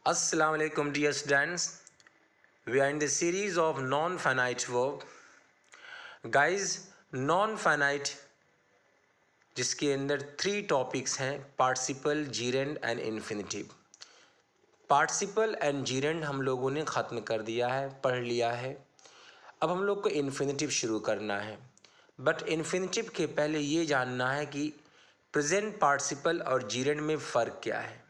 Assalamu alaikum dear students. We are in the series of non-finite verb. Guys, non-finite जिसके अंदर 3 topics हैं, participle, जीरेंड and infinitive. Participle and जीरेंड हम लोगों ने ख़त्म कर दिया है, पढ़ लिया है। अब हम लोग को इन्फिनिटिव शुरू करना है। बट इन्फिनिटिव के पहले ये जानना है कि प्रेजेंट पार्टिसिपल और जीरेंड में फ़र्क क्या है,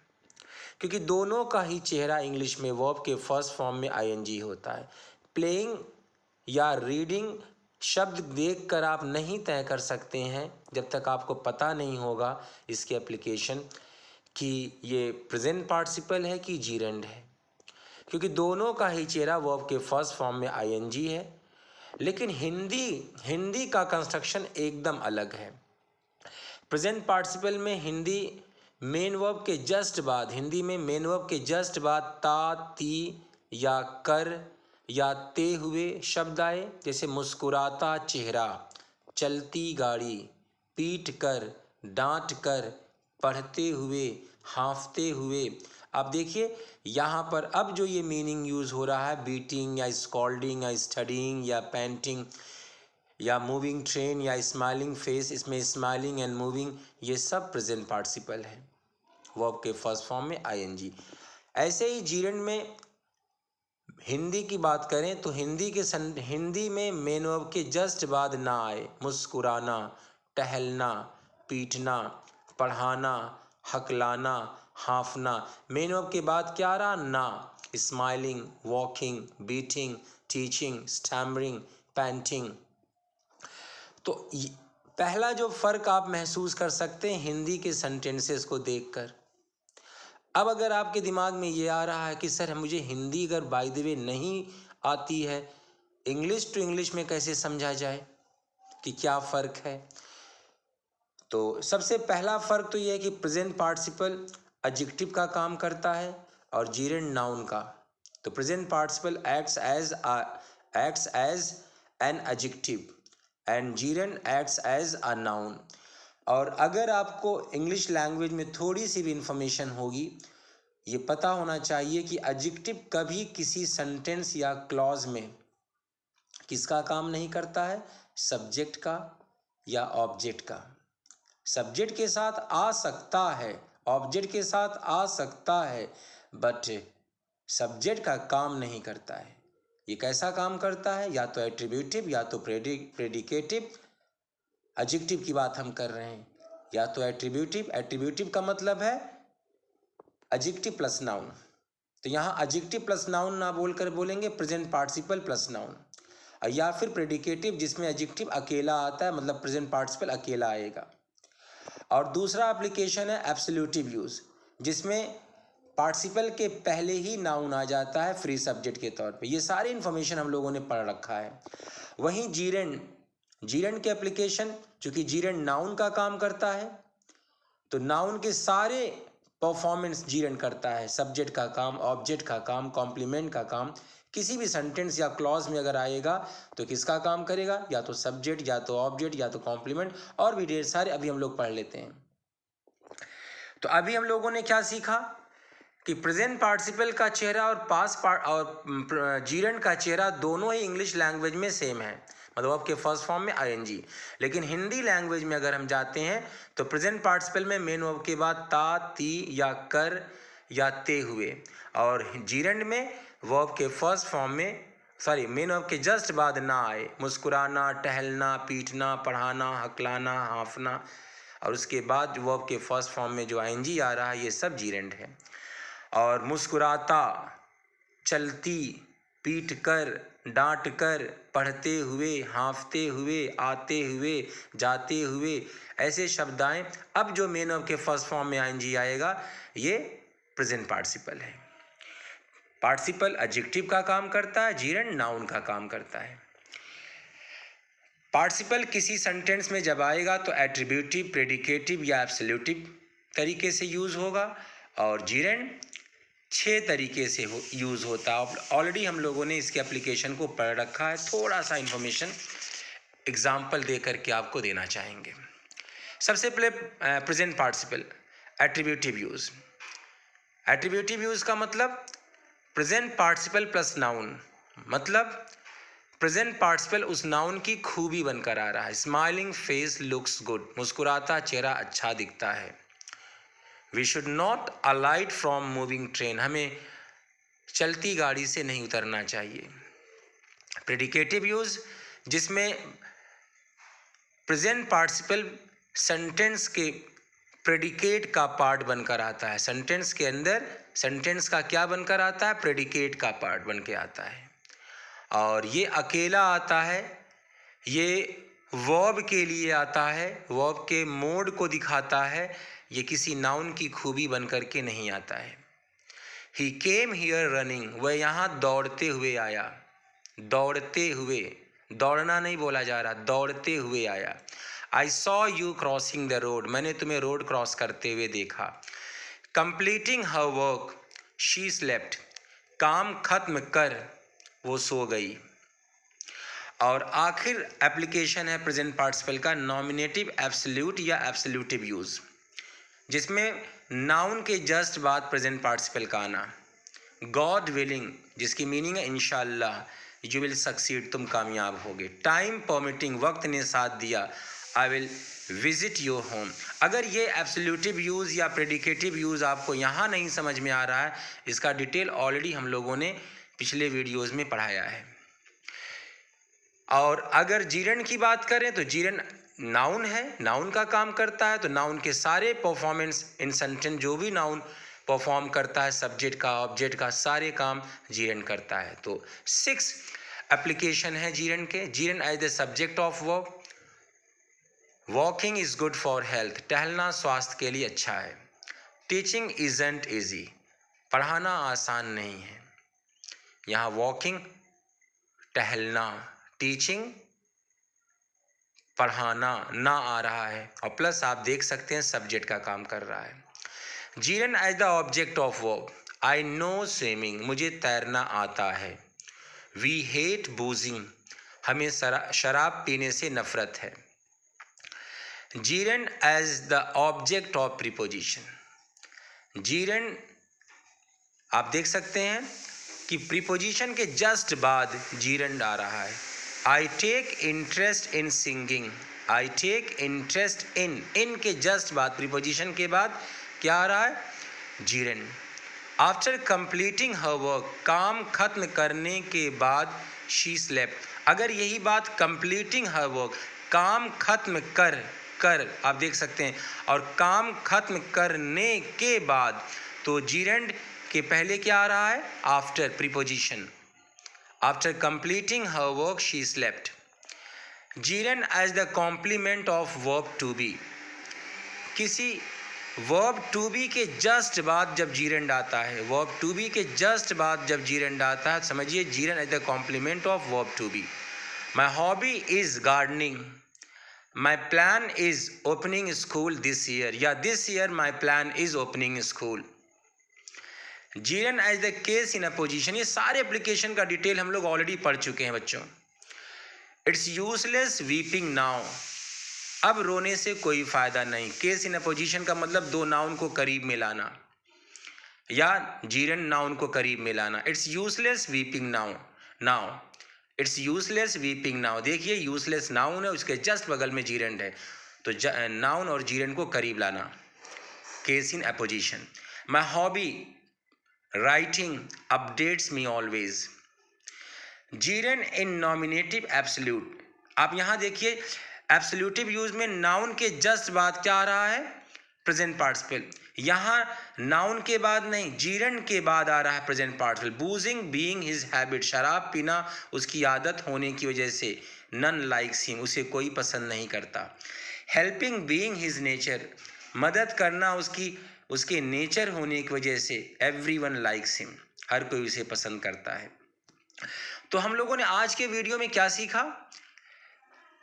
क्योंकि दोनों का ही चेहरा इंग्लिश में वर्ब के फर्स्ट फॉर्म में आईएनजी होता है। प्लेइंग या रीडिंग शब्द देखकर आप नहीं तय कर सकते हैं जब तक आपको पता नहीं होगा इसके एप्लीकेशन कि ये प्रेजेंट पार्टिसिपल है कि जीरेंड है, क्योंकि दोनों का ही चेहरा वर्ब के फर्स्ट फॉर्म में आईएनजी है। लेकिन हिंदी का कंस्ट्रक्शन एकदम अलग है। प्रेजेंट पार्टिसिपल में हिंदी में मेन वर्ब के जस्ट बाद ता, ती या कर या ते हुए शब्द आए, जैसे मुस्कुराता चेहरा, चलती गाड़ी, पीट कर, डांट कर, पढ़ते हुए, हाँफते हुए। अब देखिए यहाँ पर अब जो ये मीनिंग यूज़ हो रहा है, बीटिंग या स्कॉल्डिंग या स्टडिंग या पेंटिंग या मूविंग ट्रेन या स्माइलिंग फेस, इसमें स्माइलिंग एंड मूविंग ये सब प्रेजेंट पार्टिसिपल है वर्ब के फर्स्ट फॉर्म में आईएनजी। ऐसे ही जीरेंड में हिंदी की बात करें तो हिंदी में मेन वर्ब के जस्ट बाद ना आए, मुस्कुराना, टहलना, पीटना, पढ़ाना, हकलाना, हाँफना। मेन वर्ब के बाद क्या रहा? ना। Smiling, walking, beating, teaching, stammering, painting. तो पहला जो फ़र्क आप महसूस कर सकते हैं हिंदी के सेंटेंसेस को देखकर। अब अगर आपके दिमाग में ये आ रहा है कि सर मुझे हिंदी अगर बाय द वे नहीं आती है, इंग्लिश टू इंग्लिश में कैसे समझा जाए, कि क्या फ़र्क है? तो सबसे पहला फ़र्क तो ये है कि प्रेजेंट पार्टिसिपल एडजेक्टिव का काम करता है और जीरेंड नाउन का। तो present participle acts as an adjective and gerund acts as a noun. और अगर आपको इंग्लिश लैंग्वेज में थोड़ी सी भी इंफॉर्मेशन होगी, ये पता होना चाहिए कि एडजेक्टिव कभी किसी सेंटेंस या क्लॉज में किसका काम नहीं करता है? सब्जेक्ट का या ऑब्जेक्ट का। सब्जेक्ट के साथ आ सकता है, ऑब्जेक्ट के साथ आ सकता है, बट सब्जेक्ट का काम नहीं करता है। ये कैसा काम करता है? या तो एट्रीब्यूटिव या तो प्रेडिकेटिव। एडजेक्टिव की बात हम कर रहे हैं, या तो एट्रीब्यूटिव का मतलब है एडजेक्टिव प्लस नाउन। तो यहाँ एडजेक्टिव प्लस नाउन ना बोलकर बोलेंगे प्रेजेंट पार्टिसिपल प्लस नाउन। या फिर प्रेडिकेटिव जिसमें एडजेक्टिव अकेला आता है, मतलब प्रेजेंट पार्टिसिपल अकेला आएगा। और दूसरा एप्लीकेशन है एब्सोल्यूटिव यूज़, जिसमें पार्टिसिपल के पहले ही नाउन आ जाता है फ्री सब्जेक्ट के तौर पे। ये सारी इन्फॉर्मेशन हम लोगों ने पढ़ रखा है। वहीं जीरेंड के एप्लीकेशन, चूँकि जीरेंड नाउन का काम करता है तो नाउन के सारे परफॉर्मेंस जीरेंड करता है। सब्जेक्ट का काम, ऑब्जेक्ट का काम, कॉम्प्लीमेंट का काम। किसी भी सेंटेंस या क्लॉज में अगर आएगा तो किसका काम करेगा? या तो सब्जेक्ट, या तो ऑब्जेक्ट, या तो कॉम्प्लीमेंट, और भी ढेर सारे अभी हम लोग पढ़ लेते हैं। तो अभी हम लोगों ने क्या सीखा कि प्रेजेंट पार्टिसिपल का चेहरा और जीरेंड का चेहरा दोनों ही इंग्लिश लैंग्वेज में सेम है, मतलब आपके फर्स्ट फॉर्म में आईएनजी। लेकिन हिंदी लैंग्वेज में अगर हम जाते हैं तो प्रेजेंट पार्टिसिपल में मेन वर्ब के बाद ता, ती या कर या ते हुए, और जीरेंड में वर्ब के फर्स्ट फॉर्म में मेन वर्ब के जस्ट बाद ना आए, मुस्कुराना, टहलना, पीटना, पढ़ाना, हकलाना, हाँफना, और उसके बाद वर्ब के फर्स्ट फॉर्म में जो आईएनजी आ रहा है ये सब जीरेंड है। और मुस्कुराता, चलती, पीट कर, डांट कर, पढ़ते हुए, हाँफते हुए, आते हुए, जाते हुए, ऐसे शब्द आए। अब जो मेन वर्ब के फर्स्ट फॉर्म में आईएनजी आएगा ये प्रेजेंट पार्टिसिपल है। पार्टिसिपल एडजेक्टिव का काम करता है, जीरेंड नाउन का काम करता है। पार्टिसिपल किसी सेंटेंस में जब आएगा तो एट्रीब्यूटिव, प्रेडिकेटिव या एब्सोल्यूटिव तरीके से यूज़ होगा, और जीरेंड 6 तरीके से यूज़ होता है। ऑलरेडी हम लोगों ने इसके एप्लीकेशन को पढ़ रखा है। थोड़ा सा इन्फॉर्मेशन एग्जाम्पल दे करके आपको देना चाहेंगे। सबसे पहले present participle attributive use. Attributive use का मतलब प्रेजेंट पार्टिसिपल प्लस नाउन, मतलब प्रेजेंट पार्टिसिपल उस नाउन की खूबी बनकर आ रहा है। स्माइलिंग फेस लुक्स गुड, मुस्कुराता चेहरा अच्छा दिखता है। We should not alight from moving train, हमें चलती गाड़ी से नहीं उतरना चाहिए। प्रेडिकेटिव यूज जिसमें प्रेजेंट पार्टिसिपल सेंटेंस के प्रेडिकेट का पार्ट बनकर आता है। सेंटेंस के अंदर सेंटेंस का क्या बनकर आता है? प्रेडिकेट का पार्ट बन के आता है। और ये अकेला आता है, ये वर्ब के लिए आता है, वर्ब के मोड को दिखाता है, ये किसी नाउन की खूबी बनकर के नहीं आता है। ही केम हियर रनिंग, वह यहाँ दौड़ते हुए आया। दौड़ते हुए, दौड़ना नहीं बोला जा रहा, दौड़ते हुए आया। I saw you crossing the road, मैंने तुम्हें रोड क्रॉस करते हुए देखा। Completing her work she slept, काम खत्म कर वो सो गई। और आखिर एप्लीकेशन है प्रेजेंट पार्टिसिपल का नॉमिनेटिव एब्सोल्यूट या एब्सोल्यूटिव यूज, जिसमें नाउन के जस्ट बाद प्रेजेंट पार्टिसिपल का आना। गॉड विलिंग जिसकी मीनिंग है इंशाल्लाह, यू विल सक्सीड, तुम कामयाब होगे। टाइम परमिटिंग, वक्त ने साथ दिया, I will visit your home. अगर ये एब्सोल्यूटिव यूज़ या प्रेडिकेटिव यूज़ आपको यहाँ नहीं समझ में आ रहा है, इसका डिटेल ऑलरेडी हम लोगों ने पिछले वीडियोज़ में पढ़ाया है। और अगर जीरन की बात करें तो जीरन नाउन है, नाउन का काम करता है, तो नाउन के सारे परफॉर्मेंस इन सेंटेंस जो भी नाउन परफॉर्म करता है, सब्जेक्ट का ऑब्जेक्ट का सारे काम जीरन करता है। तो 6 एप्लीकेशन है जीरन के। Gerund as the subject of verb. Walking is good for health, टहलना स्वास्थ्य के लिए अच्छा है। टीचिंग इजंट ईजी, पढ़ाना आसान नहीं है। यहाँ वॉकिंग टहलना, टीचिंग पढ़ाना ना आ रहा है, और प्लस आप देख सकते हैं सब्जेक्ट का काम कर रहा है। Gerund as the object of verb. I know swimming, मुझे तैरना आता है। वी हेट बूजिंग, हमें शराब पीने से नफरत है। Gerund as the object of preposition. Gerund आप देख सकते हैं कि प्रीपोजिशन के जस्ट बाद जीरन आ रहा है। I take interest in singing, I take interest in के जस्ट बाद प्रीपोजिशन के बाद क्या आ रहा है? Jiran. After completing her work, काम खत्म करने के बाद शी स्लेप्ट। अगर यही बात कंप्लीटिंग हर वर्क, काम खत्म कर आप देख सकते हैं, और काम खत्म करने के बाद, तो जीरन के पहले क्या आ रहा है? After preposition. After completing her work she slept. Gerund as the complement of verb to be. किसी वर्ब टू बी के जस्ट बाद जब जीरन आता है, वर्ब टू बी के जस्ट बाद जब जीरन आता है, समझिए gerund as the complement of verb to be. My hobby is gardening, my plan is opening school this year, या this year my plan is opening school. Jiran as the case in apposition, ये सारे application का detail हम लोग already पढ़ चुके हैं बच्चों। इट्स यूजलेस वीपिंग नाउ, अब रोने से कोई फायदा नहीं। केस इन अ पोजिशन का मतलब दो नाउन को करीब मिलाना, या जीरन नाउन को करीब मिलाना। It's useless weeping now, it's useless weeping now. देखिए यूजलेस नाउन है, उसके जस्ट बगल में जीरन है, तो नाउन और जीरन को करीब लाना। Case in opposition. My hobby writing updates me always. Jiran in nominative absolute. आप यहाँ देखिए एब्सोल्यूटिव यूज में नाउन के जस्ट बाद क्या आ रहा है? Present participle. यहाँ नाउन के बाद नहीं, जीरन के बाद आ रहा है present participle. बूजिंग being his habit, शराब पीना उसकी आदत होने की वजह से। नन लाइक्स हिम, उसे कोई पसंद नहीं करता। हेल्पिंग बीइंग हिज नेचर, मदद करना उसके नेचर होने की वजह से। एवरीवन लाइक्स हिम, हर कोई उसे पसंद करता है। तो हम लोगों ने आज के वीडियो में क्या सीखा?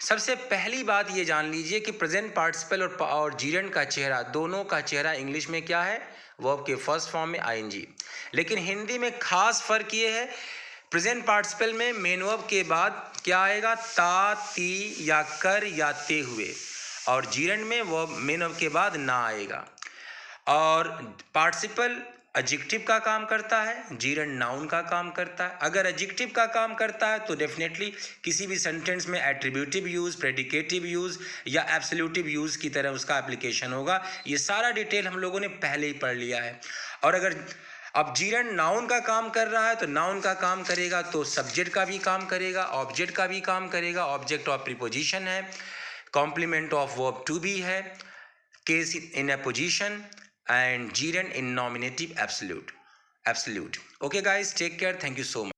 सबसे पहली बात ये जान लीजिए कि प्रेजेंट पार्टिसिपल और जीरन का चेहरा, दोनों का चेहरा इंग्लिश में क्या है? वर्ब के फर्स्ट फॉर्म में आईएनजी। लेकिन हिंदी में खास फर्क ये है, प्रेजेंट पार्टिसिपल में मेन वर्ब के बाद क्या आएगा? ता, ती या कर या ते हुए, और जीरन में वर्ब मेन वर्ब के बाद ना आएगा। और पार्टिसिपल एडजेक्टिव का काम करता है, जीरंड नाउन का काम करता है। अगर एडजेक्टिव का काम करता है तो डेफिनेटली किसी भी सेंटेंस में एट्रीब्यूटिव यूज़, प्रेडिकेटिव यूज़ या एब्सोल्यूटिव यूज़ की तरह उसका एप्लीकेशन होगा। ये सारा डिटेल हम लोगों ने पहले ही पढ़ लिया है। और अगर अब जीरंड नाउन का काम कर रहा है तो नाउन का काम करेगा तो सब्जेक्ट का भी काम करेगा, ऑब्जेक्ट का भी काम करेगा। ऑब्जेक्ट ऑफ प्रीपोजिशन है, complement of verb to be है, case in a position, and gerund in nominative absolute. Okay guys, take care, thank you so much.